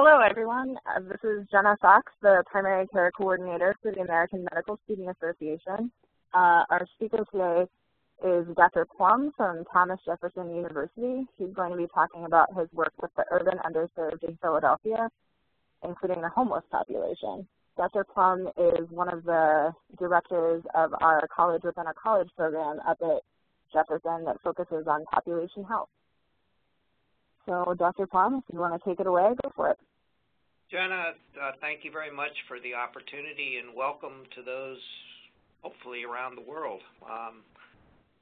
Hello, everyone. This is Jenna Fox, the Primary Care Coordinator for the American Medical Student Association. Our speaker today is Dr. Plumb from Thomas Jefferson University. He's going to be talking about his work with the urban underserved in Philadelphia, including the homeless population. Dr. Plumb is one of the directors of our College Within a College program up at Jefferson that focuses on population health. So, Dr. Plumb, if you want to take it away, go for it. Jenna, thank you very much for the opportunity and welcome to those hopefully around the world.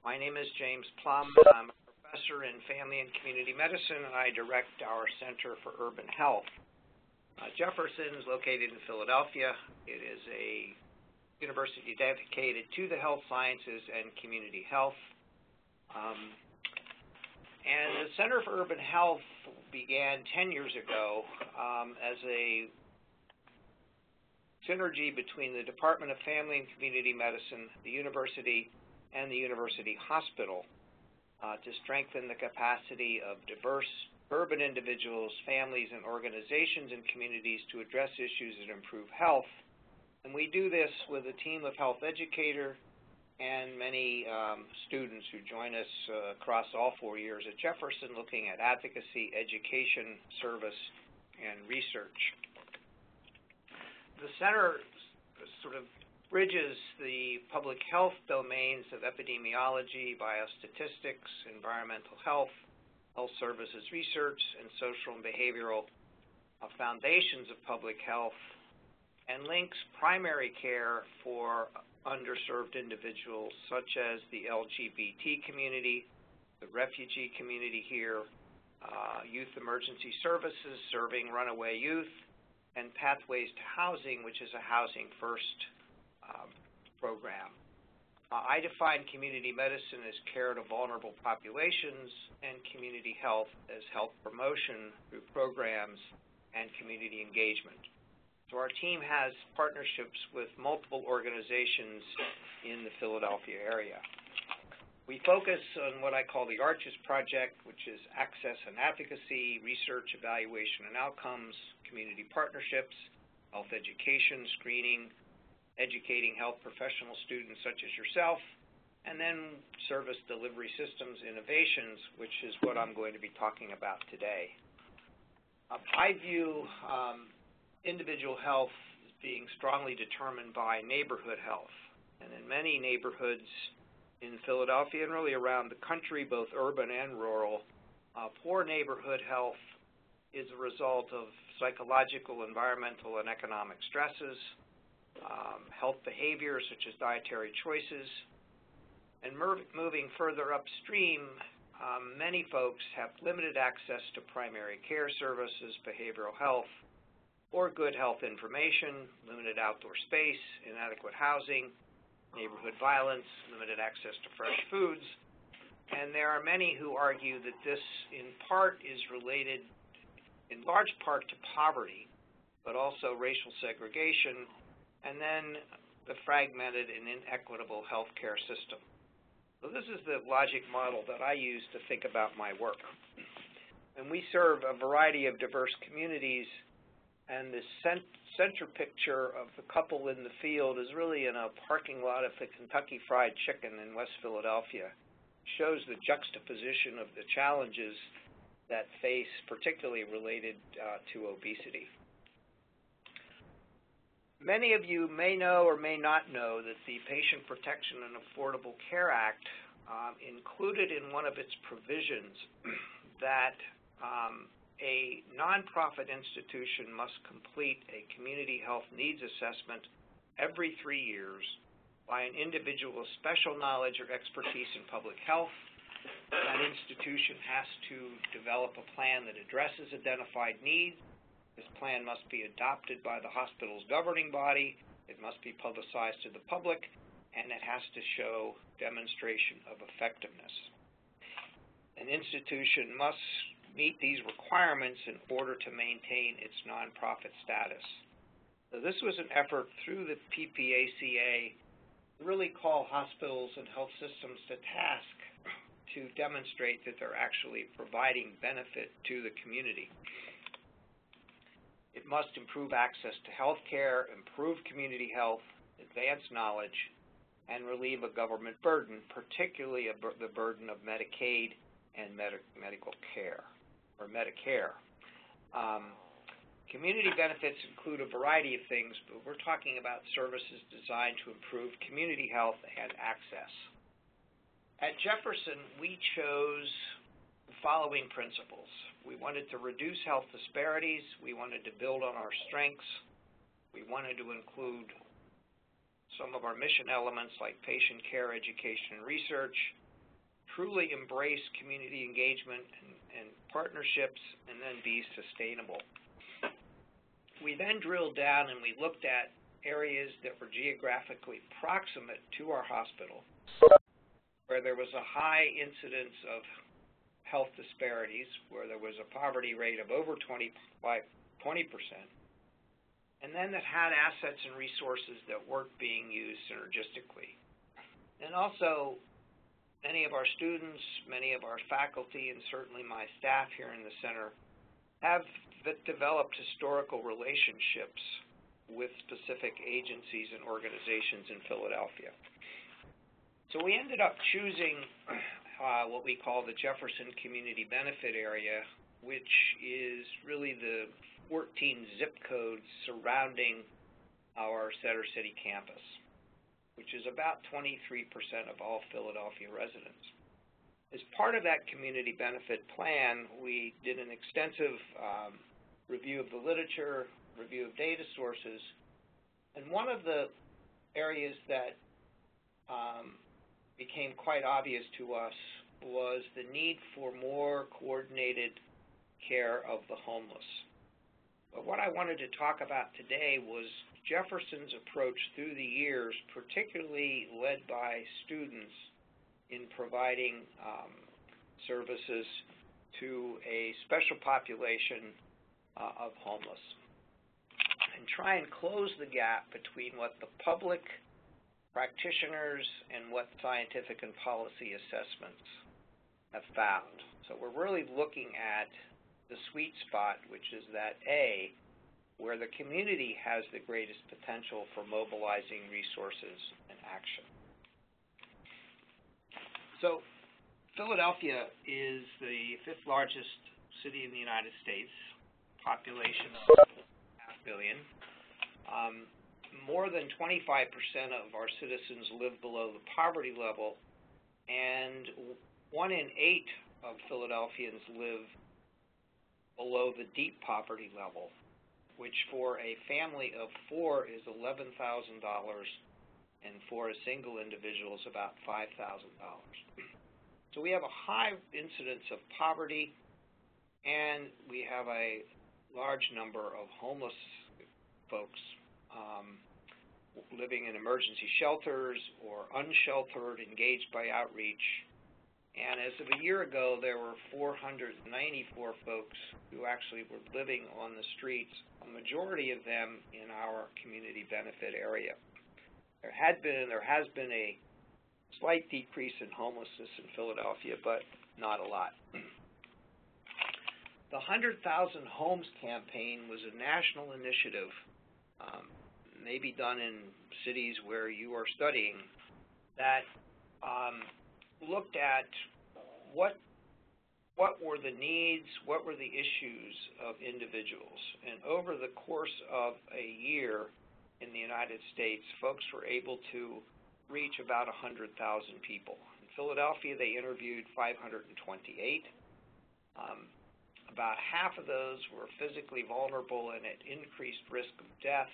My name is James Plumb. I'm a professor in family and community medicine, and I direct our Center for Urban Health. Jefferson is located in Philadelphia. It is a university dedicated to the health sciences and community health. And the Center for Urban Health began 10 years ago as a synergy between the Department of Family and Community Medicine, the university, and the university hospital to strengthen the capacity of diverse urban individuals, families, and organizations and communities to address issues that improve health. And we do this with a team of health educators and many students who join us across all 4 years at Jefferson, looking at advocacy, education, service, and research. The center sort of bridges the public health domains of epidemiology, biostatistics, environmental health, health services research, and social and behavioral foundations of public health, and links primary care for underserved individuals such as the LGBT community, the refugee community here, youth emergency services serving runaway youth, and Pathways to Housing, which is a housing first program. I define community medicine as care to vulnerable populations and community health as health promotion through programs and community engagement. So our team has partnerships with multiple organizations in the Philadelphia area. We focus on what I call the ARCHES project, which is access and advocacy, research, evaluation, and outcomes, community partnerships, health education, screening, educating health professional students such as yourself, and then service delivery systems innovations, which is what I'm going to be talking about today. I view individual health is being strongly determined by neighborhood health. And in many neighborhoods in Philadelphia and really around the country, both urban and rural, poor neighborhood health is a result of psychological, environmental, and economic stresses, health behaviors such as dietary choices, and moving further upstream, many folks have limited access to primary care services, behavioral health, or good health information, limited outdoor space, inadequate housing, neighborhood violence, limited access to fresh foods. And there are many who argue that this, in part, is related in large part to poverty, but also racial segregation, and then the fragmented and inequitable healthcare system. So this is the logic model that I use to think about my work. And we serve a variety of diverse communities. And the center picture of the couple in the field is really in a parking lot of the Kentucky Fried Chicken in West Philadelphia. It shows the juxtaposition of the challenges that face, particularly related to obesity. Many of you may know or may not know that the Patient Protection and Affordable Care Act included in one of its provisions that a nonprofit institution must complete a community health needs assessment every 3 years by an individual with special knowledge or expertise in public health. That institution has to develop a plan that addresses identified needs. This plan must be adopted by the hospital's governing body. It must be publicized to the public, and it has to show demonstration of effectiveness. An institution must meet these requirements in order to maintain its nonprofit status. So this was an effort through the PPACA to really call hospitals and health systems to task to demonstrate that they're actually providing benefit to the community. It must improve access to health care, improve community health, advance knowledge, and relieve a government burden, particularly the burden of Medicaid and medical care, or Medicare. Community benefits include a variety of things, but we're talking about services designed to improve community health and access. At Jefferson, we chose the following principles. We wanted to reduce health disparities. We wanted to build on our strengths. We wanted to include some of our mission elements like patient care, education, and research, truly embrace community engagement and partnerships, and then be sustainable. We then drilled down and we looked at areas that were geographically proximate to our hospital, where there was a high incidence of health disparities, where there was a poverty rate of over 20%, and then that had assets and resources that weren't being used synergistically. And also, many of our students, many of our faculty, and certainly my staff here in the center have developed historical relationships with specific agencies and organizations in Philadelphia. So we ended up choosing what we call the Jefferson Community Benefit Area, which is really the 14 zip codes surrounding our Center City campus, which is about 23% of all Philadelphia residents. As part of that community benefit plan, we did an extensive review of the literature, review of data sources, and one of the areas that became quite obvious to us was the need for more coordinated care of the homeless. But what I wanted to talk about today was Jefferson's approach through the years, particularly led by students in providing services to a special population of homeless, and try and close the gap between what the public practitioners and what scientific and policy assessments have found. So we're really looking at the sweet spot, which is that A, where the community has the greatest potential for mobilizing resources and action. So Philadelphia is the 5th largest city in the United States, population of 500 million. More than 25% of our citizens live below the poverty level, and 1 in 8 of Philadelphians live below the deep poverty level, which for a family of 4 is $11,000, and for a single individual is about $5,000. So we have a high incidence of poverty, and we have a large number of homeless folks living in emergency shelters or unsheltered, engaged by outreach. And as of a year ago, there were 494 folks who actually were living on the streets, a majority of them in our community benefit area. There has been a slight decrease in homelessness in Philadelphia, but not a lot. The 100,000 Homes campaign was a national initiative, maybe done in cities where you are studying, that looked at what were the needs, what were the issues of individuals. And over the course of a year in the United States, folks were able to reach about 100,000 people. In Philadelphia, they interviewed 528. About half of those were physically vulnerable and at increased risk of death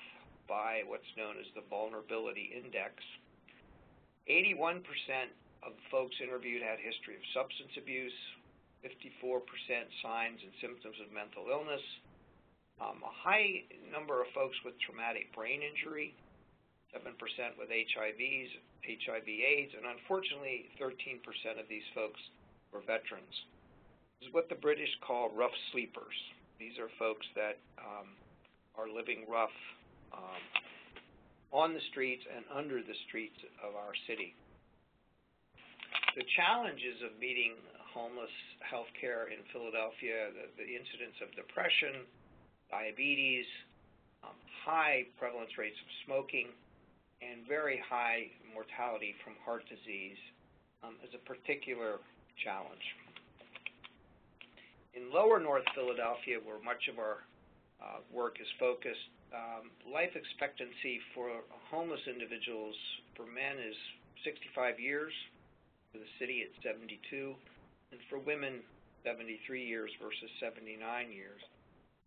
by what's known as the Vulnerability Index. 81% of folks interviewed had a history of substance abuse, 54% signs and symptoms of mental illness, a high number of folks with traumatic brain injury, 7% with HIV/AIDS, and unfortunately 13% of these folks were veterans. This is what the British call rough sleepers. These are folks that are living rough on the streets and under the streets of our city. The challenges of meeting homeless health care in Philadelphia, the incidence of depression, diabetes, high prevalence rates of smoking, and very high mortality from heart disease as a particular challenge. In lower North Philadelphia, where much of our work is focused, life expectancy for homeless individuals for men is 65 years, for the city it's 72, and for women 73 years versus 79 years.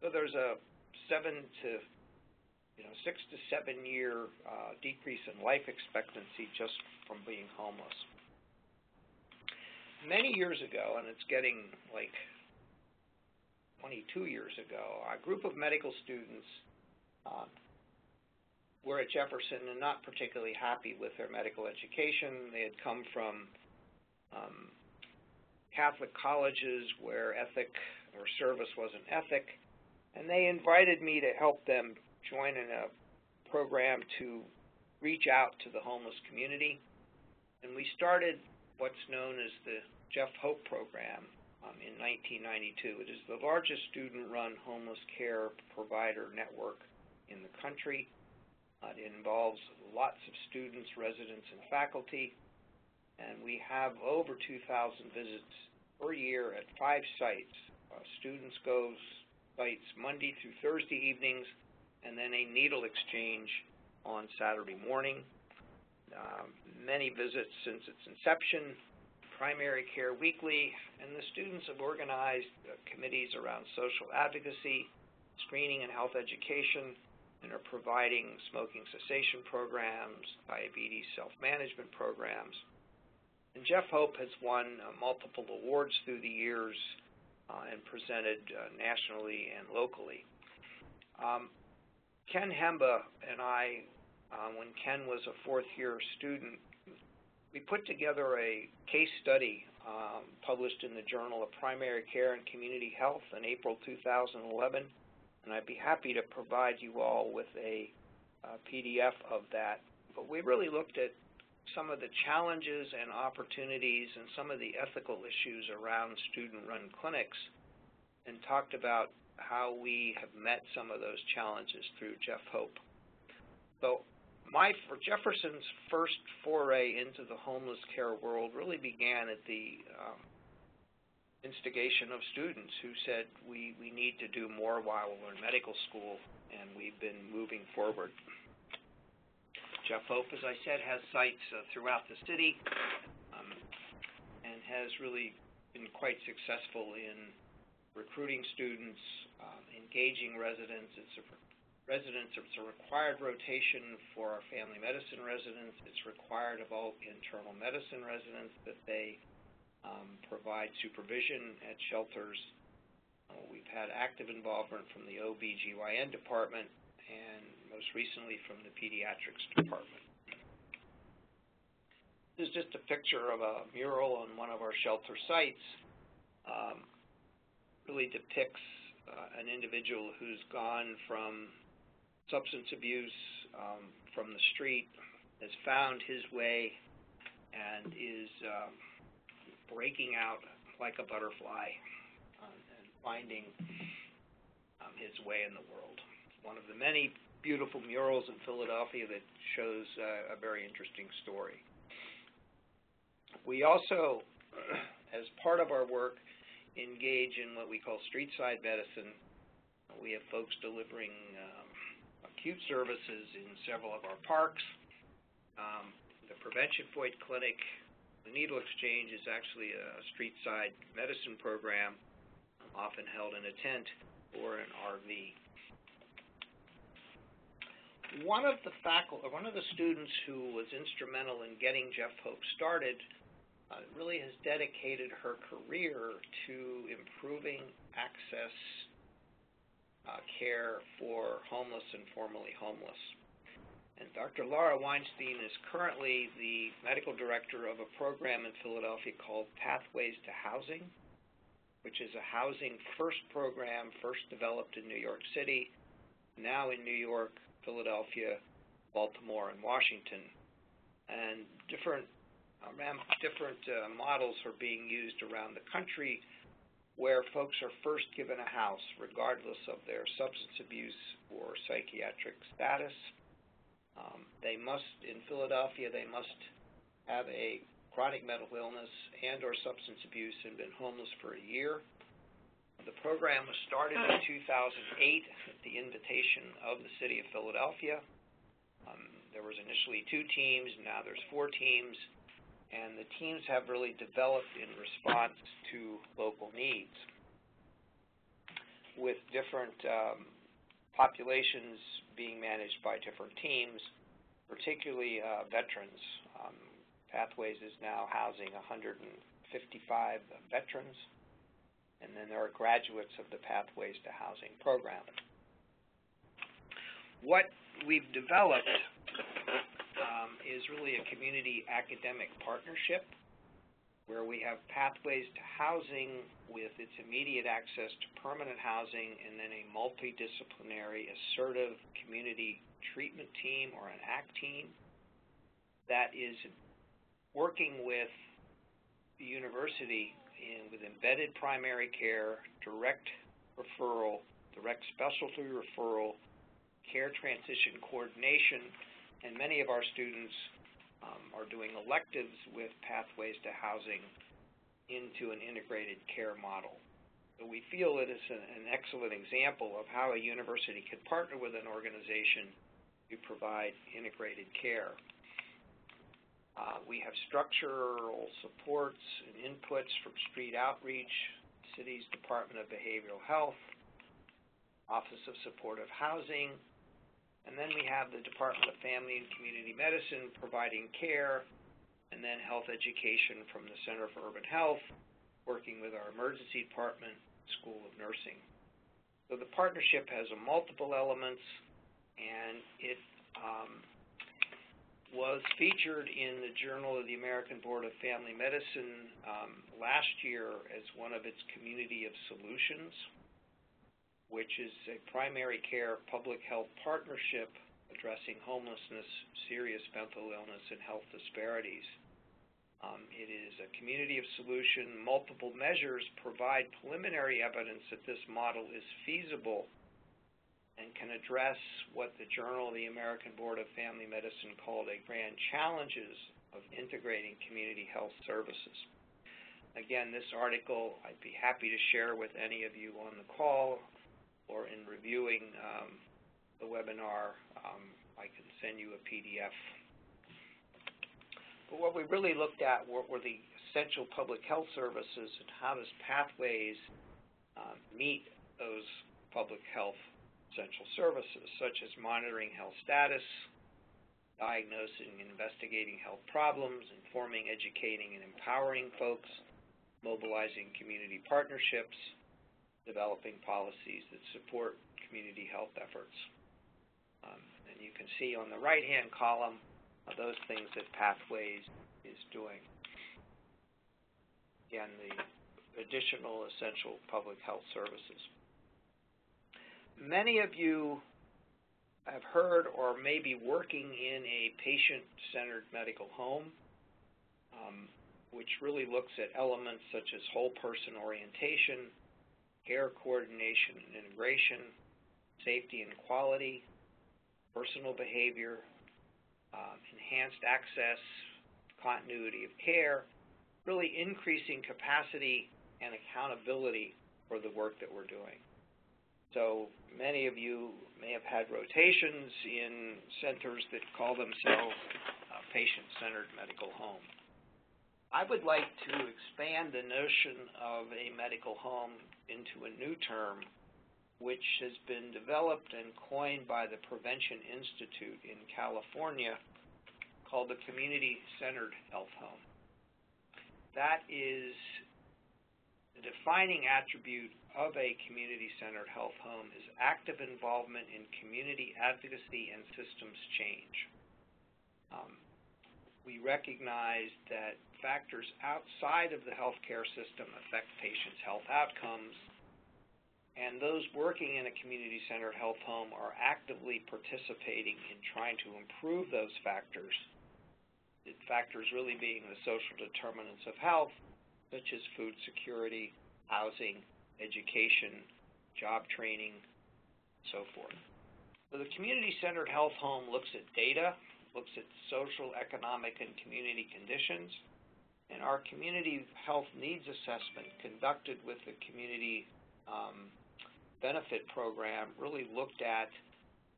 So there's a 6 to 7 year decrease in life expectancy just from being homeless. Many years ago, and it's getting like 22 years ago, a group of medical students were at Jefferson and not particularly happy with their medical education. They had come from Catholic colleges where ethic or service was an ethic, and they invited me to help them join in a program to reach out to the homeless community. And we started what's known as the H.O.P.E program in 1992. It is the largest student-run homeless care provider network in the country. It involves lots of students, residents, and faculty, and we have over 2,000 visits per year at 5 sites. Students go sites Monday through Thursday evenings, and then a needle exchange on Saturday morning. Many visits since its inception, primary care weekly, and the students have organized committees around social advocacy, screening and health education, and are providing smoking cessation programs, diabetes self-management programs. And H.O.P.E has won multiple awards through the years and presented nationally and locally. Ken Hemba and I, when Ken was a fourth-year student, we put together a case study published in the Journal of Primary Care and Community Health in April 2011, and I'd be happy to provide you all with a PDF of that. But we really looked at some of the challenges and opportunities and some of the ethical issues around student-run clinics and talked about how we have met some of those challenges through H.O.P.E. So for Jefferson's first foray into the homeless care world really began at the instigation of students who said we need to do more while we're in medical school, and we've been moving forward. H.O.P.E, as I said, has sites throughout the city and has really been quite successful in recruiting students, engaging residents. It's a required rotation for our family medicine residents. It's required of all internal medicine residents that they provide supervision at shelters. We've had active involvement from the OB/GYN department and most recently from the pediatrics department. This is just a picture of a mural on one of our shelter sites. Really depicts an individual who's gone from substance abuse from the street, has found his way, and is breaking out like a butterfly and finding his way in the world. One of the many beautiful murals in Philadelphia that shows a very interesting story. We also, as part of our work, engage in what we call Streetside Medicine. We have folks delivering acute services in several of our parks. The Prevention Point Clinic, the Needle Exchange, is actually a Streetside Medicine program, often held in a tent or an RV. One of the students who was instrumental in getting H.O.P.E started really has dedicated her career to improving access care for homeless and formerly homeless. And Dr. Laura Weinstein is currently the medical director of a program in Philadelphia called Pathways to Housing, which is a housing first program first developed in New York City, now in New York, Philadelphia, Baltimore, and Washington. And different models are being used around the country where folks are first given a house regardless of their substance abuse or psychiatric status. They must, in Philadelphia, they must have a chronic mental illness and or substance abuse and been homeless for a year. The program was started in 2008 at the invitation of the City of Philadelphia. There was initially 2 teams, now there's 4 teams, and the teams have really developed in response to local needs. With different populations being managed by different teams, particularly veterans. Pathways is now housing 155 veterans, and then there are graduates of the Pathways to Housing program. What we've developed is really a community academic partnership where we have Pathways to Housing with its immediate access to permanent housing, and then a multidisciplinary assertive community treatment team or an ACT team that is working with the university with embedded primary care, direct referral, direct specialty referral, care transition coordination, and many of our students are doing electives with Pathways to Housing into an integrated care model. So we feel it is an excellent example of how a university could partner with an organization to provide integrated care. We have structural supports and inputs from Street Outreach, City's Department of Behavioral Health, Office of Supportive Housing, and then we have the Department of Family and Community Medicine providing care, and then health education from the Center for Urban Health, working with our emergency department, School of Nursing. So the partnership has multiple elements, and it was featured in the Journal of the American Board of Family Medicine last year as one of its Community of Solutions, which is a primary care public health partnership addressing homelessness, serious mental illness, and health disparities. It is a community of solution. Multiple measures provide preliminary evidence that this model is feasible and can address what the Journal of the American Board of Family Medicine called a grand challenges of integrating community health services. Again, this article I'd be happy to share with any of you on the call or in reviewing the webinar. I can send you a PDF. But what we really looked at were the essential public health services and how does Pathways meet those public health essential services, such as monitoring health status, diagnosing and investigating health problems, informing, educating, and empowering folks, mobilizing community partnerships, developing policies that support community health efforts. And you can see on the right-hand column those things that Pathways is doing. Again, the additional essential public health services. Many of you have heard or may be working in a patient-centered medical home, which really looks at elements such as whole person orientation, care coordination and integration, safety and quality, personal behavior, enhanced access, continuity of care, really increasing capacity and accountability for the work that we're doing. So many of you may have had rotations in centers that call themselves patient-centered medical home. I would like to expand the notion of a medical home into a new term, which has been developed and coined by the Prevention Institute in California, called the Community-Centered Health Home. That is the defining attribute of a community-centered health home is active involvement in community advocacy and systems change. We recognize that factors outside of the healthcare system affect patients' health outcomes, and those working in a community-centered health home are actively participating in trying to improve those factors, the factors really being the social determinants of health, such as food security, housing, education, job training, so forth. So the community-centered health home looks at data, looks at social, economic, and community conditions, and our community health needs assessment conducted with the community benefit program really looked at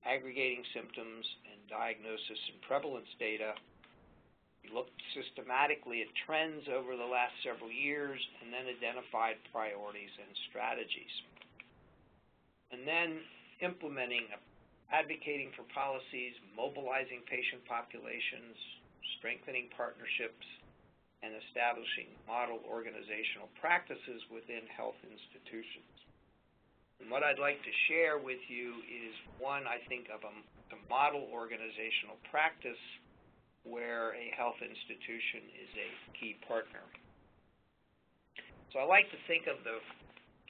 aggregating symptoms and diagnosis and prevalence data. We looked systematically at trends over the last several years and then identified priorities and strategies. And then implementing, advocating for policies, mobilizing patient populations, strengthening partnerships, and establishing model organizational practices within health institutions. And what I'd like to share with you is one, I think, of a model organizational practice where a health institution is a key partner. So I like to think of the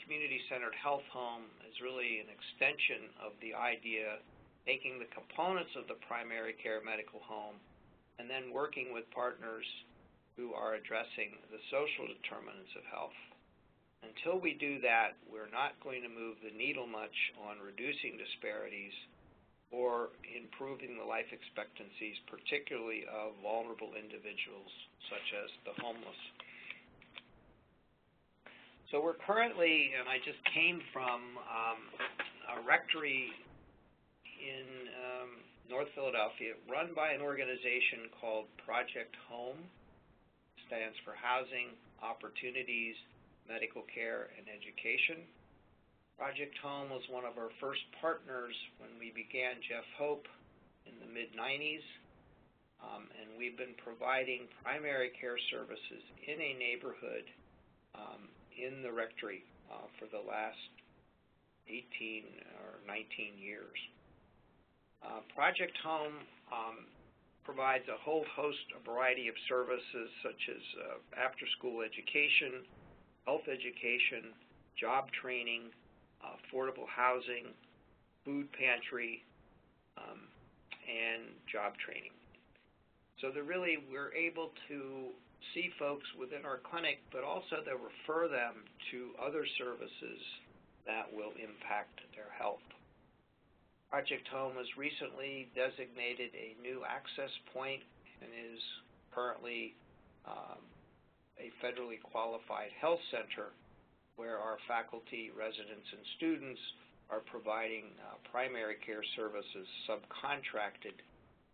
community-centered health home as really an extension of the idea, taking the components of the primary care medical home and then working with partners who are addressing the social determinants of health. Until we do that, we're not going to move the needle much on reducing disparities or improving the life expectancies, particularly of vulnerable individuals such as the homeless. So we're currently, and I just came from a rectory in North Philadelphia run by an organization called Project H.O.M.E, stands for Housing, Opportunities, Medical Care, and Education. Project H.O.M.E was one of our first partners when we began H.O.P.E in the mid-90s, and we've been providing primary care services in a neighborhood in the rectory for the last 18 or 19 years. Project H.O.M.E provides a whole host, a variety of services such as after-school education, health education, job training, affordable housing, food pantry, and job training. So we're able to see folks within our clinic, but also to refer them to other services that will impact their health. Project H.O.M.E has recently designated a new access point and is currently a federally qualified health center where our faculty, residents, and students are providing primary care services subcontracted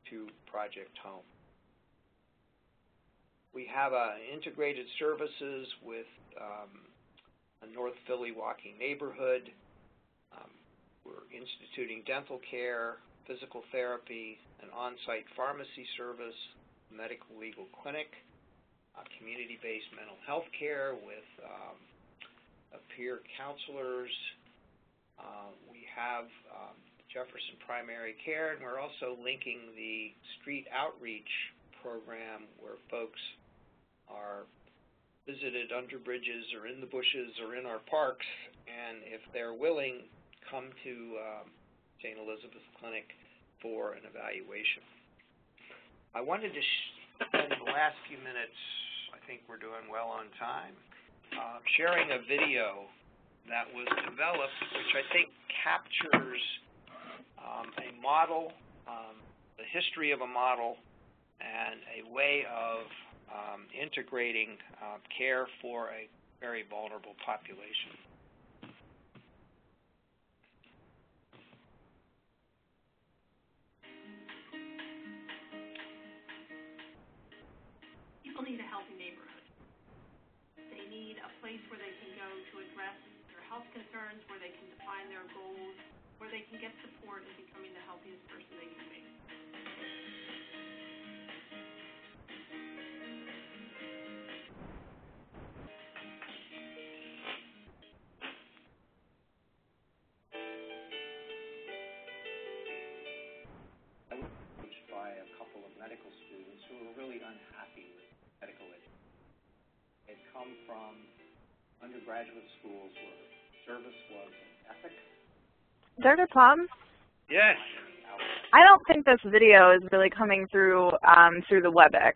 to Project H.O.M.E. We have integrated services with a North Philly walking neighborhood. We're instituting dental care, physical therapy, an on-site pharmacy service, medical legal clinic, community-based mental health care with peer counselors. We have Jefferson Primary Care, and we're also linking the street outreach program where folks are visited under bridges or in the bushes or in our parks, and if they're willing, come to St. Elizabeth Clinic for an evaluation. I wanted to spend the last few minutes, I think we're doing well on time, sharing a video that was developed, which I think captures a model, the history of a model, and a way of integrating care for a very vulnerable population. People need a healthy neighborhood. They need a place where they can go to address their health concerns, where they can define their goals, where they can get support in becoming the healthiest person they can be. I was approached by a couple of medical students who were really unhappy with medical education. They'd come from undergraduate schools where service was an ethic. Dr. Plumb? Yes. I don't think this video is really coming through through the WebEx.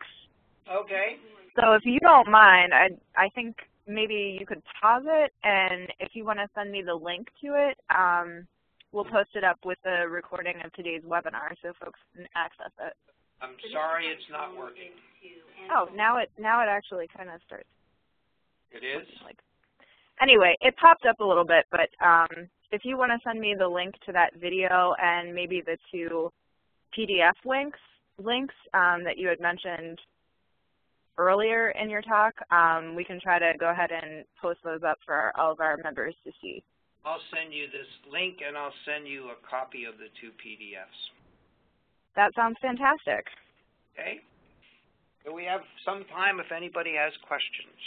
Okay. So if you don't mind, I think maybe you could pause it, and if you want to send me the link to it, we'll post it up with the recording of today's webinar so folks can access it. I'm sorry it's not working. Oh, now it actually kind of starts. It is? Anyway, it popped up a little bit, but if you want to send me the link to that video and maybe the 2 PDF links that you had mentioned earlier in your talk, we can try to go ahead and post those up for all of our members to see. I'll send you this link, and I'll send you a copy of the 2 PDFs. That sounds fantastic. Okay. So we have some time if anybody has questions.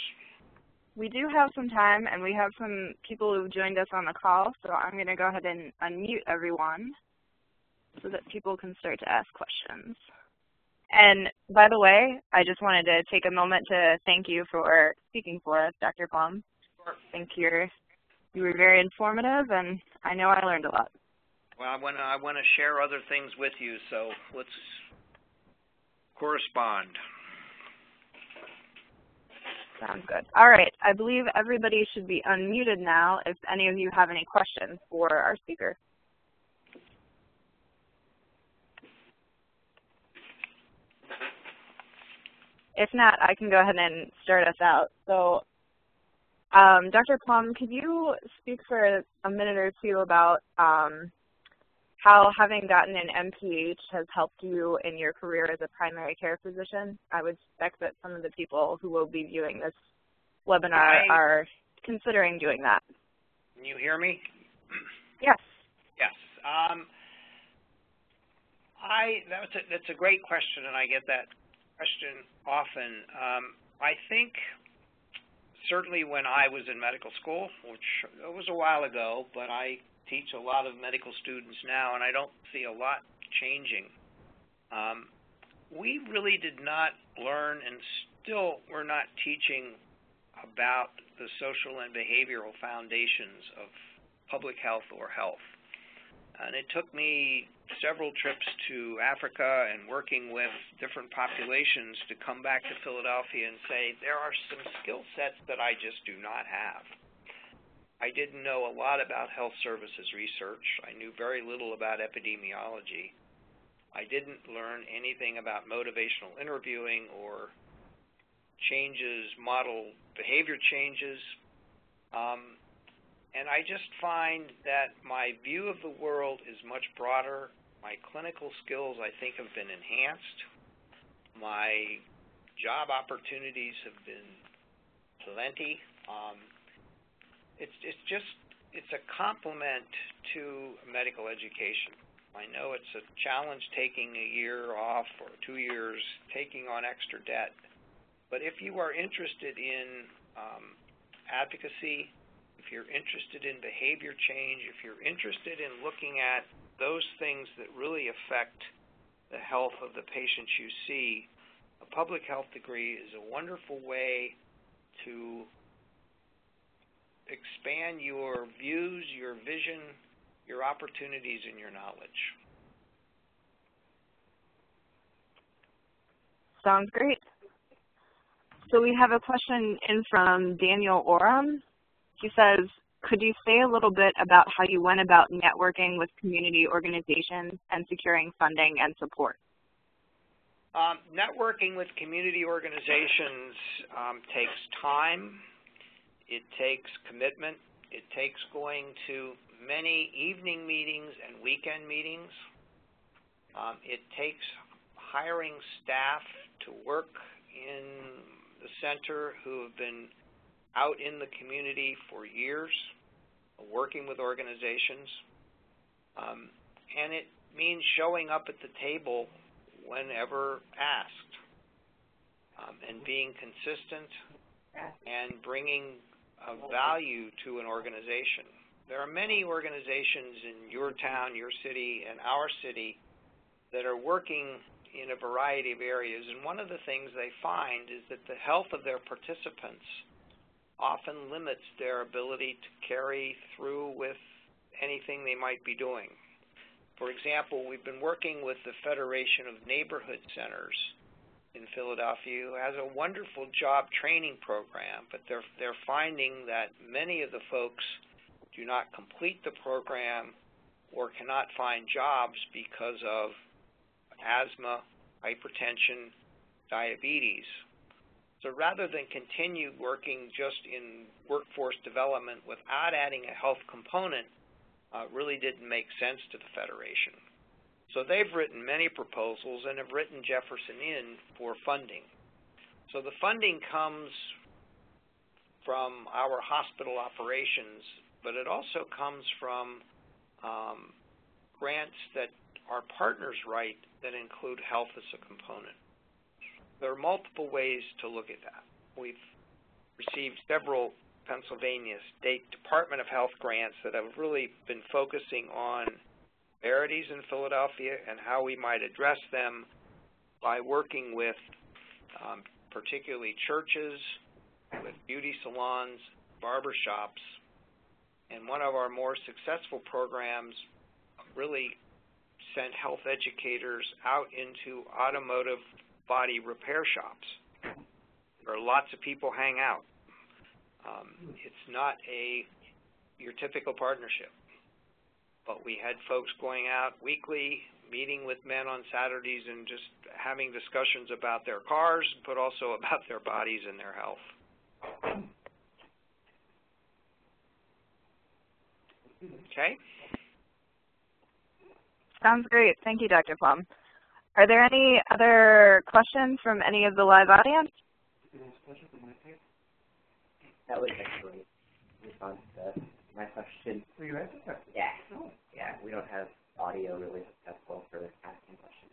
We do have some time, and we have some people who've joined us on the call, so I'm going to go ahead and unmute everyone so that people can start to ask questions. And by the way, I just wanted to take a moment to thank you for speaking for us, Dr. Plumb. Sure. I think you were very informative, and I know I learned a lot. Well, I want to share other things with you, so let's correspond. Sounds good. All right. I believe everybody should be unmuted now if any of you have any questions for our speaker. If not, I can go ahead and start us out. So, Dr. Plumb, could you speak for a minute or two about how having gotten an MPH has helped you in your career as a primary care physician? I would suspect that some of the people who will be viewing this webinar are considering doing that. Can you hear me? Yes. Yes. That's a great question, and I get that question often. I think certainly when I was in medical school, which was a while ago, but I teach a lot of medical students now, and I don't see a lot changing. We really did not learn, and still we're not teaching about the social and behavioral foundations of public health or health. And it took me several trips to Africa and working with different populations to come back to Philadelphia and say, there are some skill sets that I just do not have. I didn't know a lot about health services research. I knew very little about epidemiology. I didn't learn anything about motivational interviewing or model behavior changes. And I just find that my view of the world is much broader. My clinical skills, I think, have been enhanced. My job opportunities have been plenty. It's a complement to medical education. I know it's a challenge taking a year off or 2 years, taking on extra debt. But if you are interested in advocacy, if you're interested in behavior change, if you're interested in looking at those things that really affect the health of the patients you see, a public health degree is a wonderful way to expand your views, your vision, your opportunities, and your knowledge. Sounds great. So we have a question in from Daniel Oram. He says, could you say a little bit about how you went about networking with community organizations and securing funding and support? Networking with community organizations takes time. It takes commitment. It takes going to many evening meetings and weekend meetings. It takes hiring staff to work in the center who have been out in the community for years, working with organizations. And it means showing up at the table whenever asked, and being consistent and bringing value to an organization. There are many organizations in your town, your city, and our city that are working in a variety of areas, and one of the things they find is that the health of their participants often limits their ability to carry through with anything they might be doing. For example, we've been working with the Federation of Neighborhood Centers in Philadelphia who has a wonderful job training program, but they're finding that many of the folks do not complete the program or cannot find jobs because of asthma, hypertension, diabetes. So rather than continue working just in workforce development without adding a health component, really didn't make sense to the Federation. So they've written many proposals and have written Jefferson in for funding. So the funding comes from our hospital operations, but it also comes from grants that our partners write that include health as a component. There are multiple ways to look at that. We've received several Pennsylvania State Department of Health grants that have really been focusing on disparities in Philadelphia and how we might address them by working with particularly churches, with beauty salons, barber shops, and one of our more successful programs really sent health educators out into automotive body repair shops where lots of people hang out. It's not your typical partnership, but we had folks going out weekly, meeting with men on Saturdays and just having discussions about their cars, but also about their bodies and their health. Okay? Sounds great. Thank you, Dr. Plumb. Are there any other questions from any of the live audience? That was actually in response to my question. Were you answering that? Yeah. Oh. Yeah, we don't have audio really accessible for asking questions.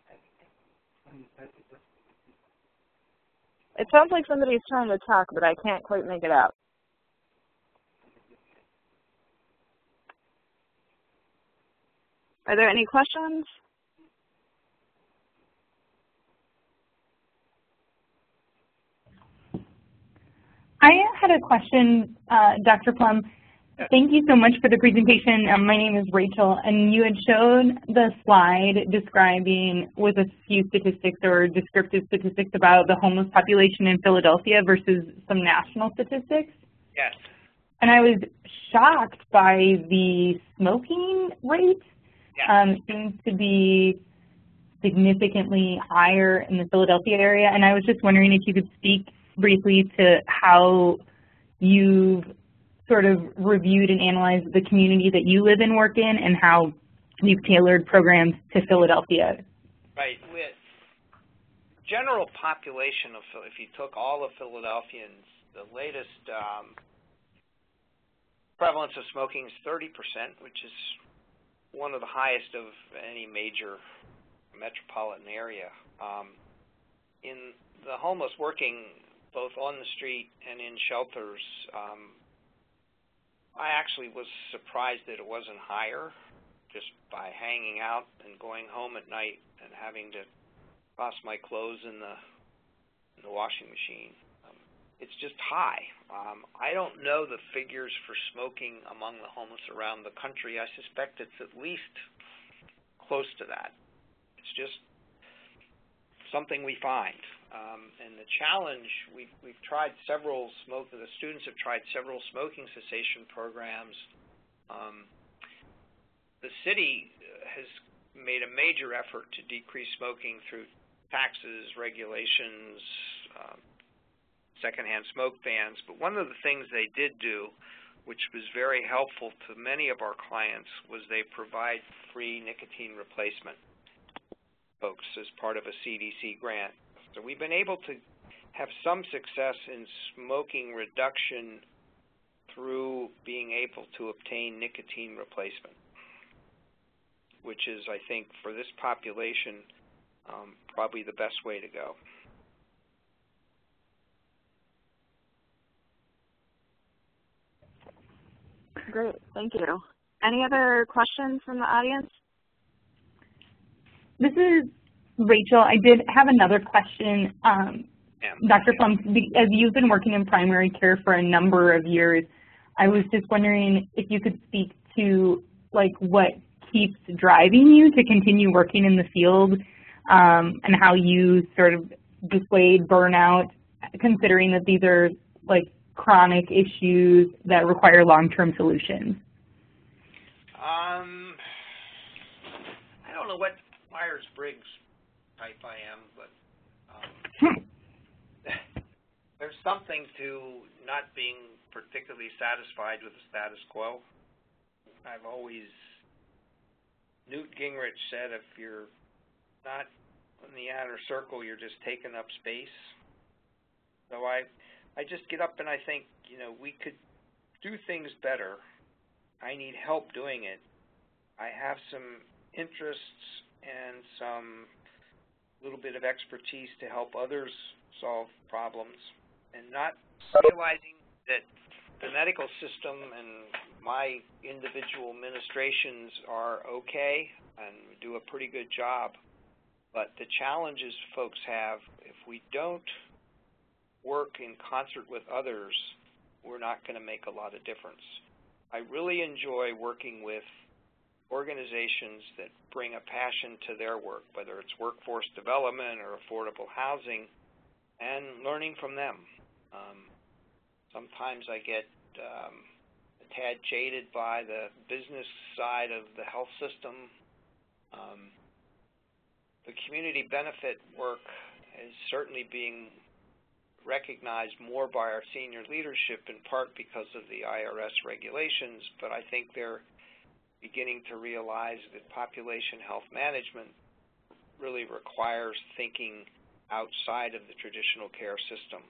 It sounds like somebody's trying to talk, but I can't quite make it out. Are there any questions? I had a question, Dr. Plumb. Thank you so much for the presentation. My name is Rachel, and you had shown the slide describing with a few statistics or descriptive statistics about the homeless population in Philadelphia versus some national statistics. Yes. And I was shocked by the smoking rate. Yes. It seems to be significantly higher in the Philadelphia area, and I was just wondering if you could speak briefly to how you've sort of reviewed and analyzed the community that you live and work in and how you've tailored programs to Philadelphia. Right. With general population of, if you took all of Philadelphians, the latest prevalence of smoking is 30%, which is one of the highest of any major metropolitan area. In the homeless working both on the street and in shelters, I actually was surprised that it wasn't higher just by hanging out and going home at night and having to toss my clothes in the washing machine. It's just high. I don't know the figures for smoking among the homeless around the country. I suspect it's at least close to that. It's just something we find. And the challenge, we've tried several the students have tried several smoking cessation programs. The city has made a major effort to decrease smoking through taxes, regulations, secondhand smoke bans. But one of the things they did do, which was very helpful to many of our clients, was they provide free nicotine replacement folks as part of a CDC grant. So we've been able to have some success in smoking reduction through being able to obtain nicotine replacement, which is, I think, for this population, probably the best way to go. Great, thank you. Any other questions from the audience? This is Rachel. I did have another question. Dr. Plumb, as you've been working in primary care for a number of years, I was just wondering if you could speak to what keeps driving you to continue working in the field, and how you sort of dissuade burnout, considering that these are like chronic issues that require long-term solutions? I don't know what Myers-Briggs type I am, but there's something to not being particularly satisfied with the status quo. I've always, Newt Gingrich said, if you're not in the outer circle, you're just taking up space. So I just get up and I think, you know, we could do things better. I need help doing it. I have some interests and some little bit of expertise to help others solve problems, and not realizing that the medical system and my individual administrations are okay and do a pretty good job. But the challenges folks have, if we don't work in concert with others, we're not going to make a lot of difference. I really enjoy working with organizations that bring a passion to their work, whether it's workforce development or affordable housing, and learning from them. Sometimes I get a tad jaded by the business side of the health system. The community benefit work is certainly being recognized more by our senior leadership, in part because of the IRS regulations, but I think they're beginning to realize that population health management really requires thinking outside of the traditional care system.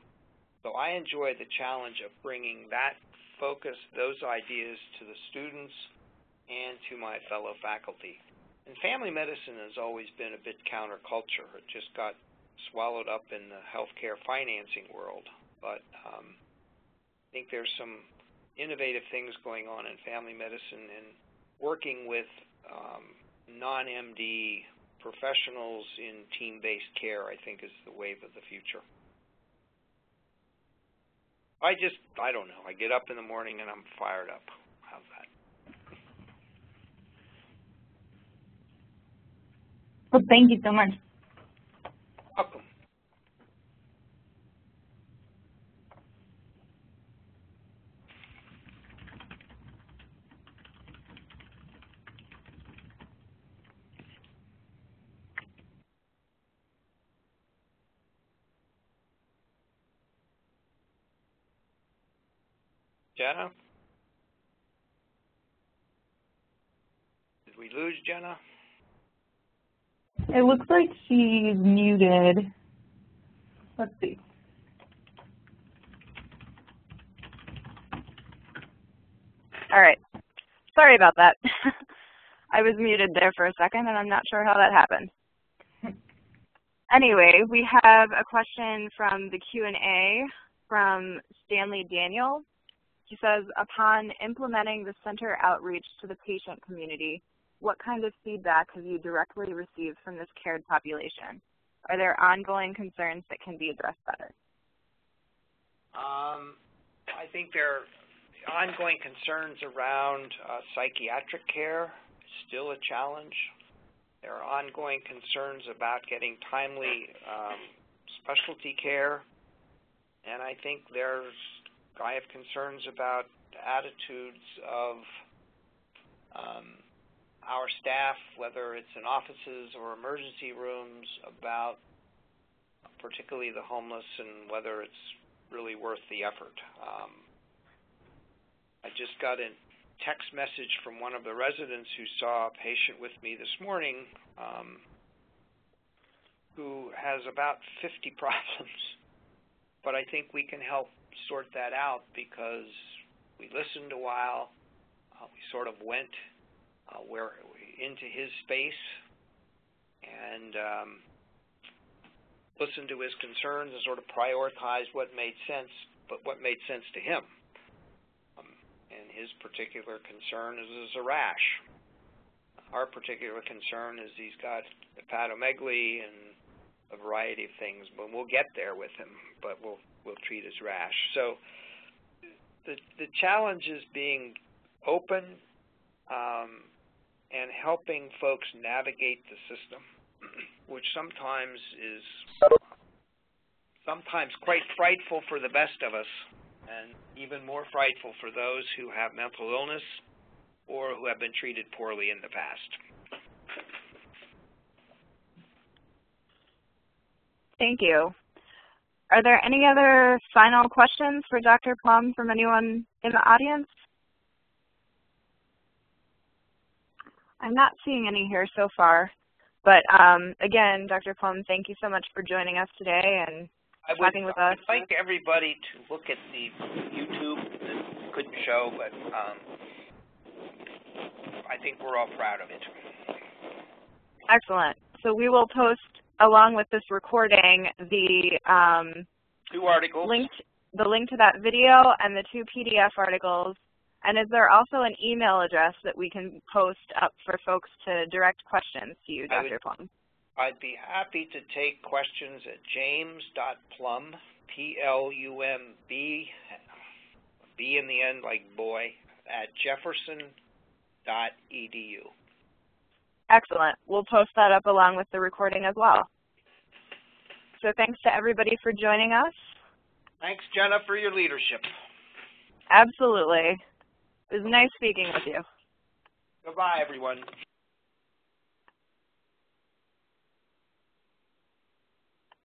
So I enjoy the challenge of bringing that focus, those ideas to the students and to my fellow faculty. And family medicine has always been a bit counterculture. It just got swallowed up in the healthcare financing world. But I think there's some innovative things going on in family medicine, and working with non-MD professionals in team-based care, I think, is the wave of the future. I don't know. I get up in the morning and I'm fired up. How's that? Well, thank you so much. Welcome. Jenna? Did we lose Jenna? It looks like she's muted. Let's see. All right. Sorry about that. I was muted there for a second, and I'm not sure how that happened. Anyway, we have a question from the Q&A from Stanley Daniel. He says, upon implementing the center outreach to the patient community, what kind of feedback have you directly received from this cared population? Are there ongoing concerns that can be addressed better? I think there are ongoing concerns around psychiatric care. Still a challenge. There are ongoing concerns about getting timely specialty care. And I think I have concerns about attitudes of our staff, whether it's in offices or emergency rooms, about particularly the homeless and whether it's really worth the effort. I just got a text message from one of the residents who saw a patient with me this morning who has about 50 problems, but I think we can help sort that out because we listened a while, we sort of went into his space and listened to his concerns and sort of prioritized what made sense, but what made sense to him. And his particular concern is a rash. Our particular concern is he's got hepatomegaly and a variety of things, but we'll get there with him, but we'll treat his rash. So the challenge is being open and helping folks navigate the system, which sometimes is sometimes quite frightful for the best of us, and even more frightful for those who have mental illness or who have been treated poorly in the past. Thank you. Are there any other final questions for Dr. Plumb from anyone in the audience? I'm not seeing any here so far. But again, Dr. Plumb, thank you so much for joining us today and talking with us. I'd like everybody to look at the YouTube that couldn't show, but I think we're all proud of it. Excellent. So we will post, along with this recording, the 2 articles. The link to that video and the 2 PDF articles. And is there also an email address that we can post up for folks to direct questions to you, Dr. Plumb? I'd be happy to take questions at james.plumb, P-L-U-M-B, B in the end like boy, at jefferson.edu. Excellent. We'll post that up along with the recording as well. So thanks to everybody for joining us. Thanks, Jenna, for your leadership. Absolutely. It was nice speaking with you. Goodbye, everyone.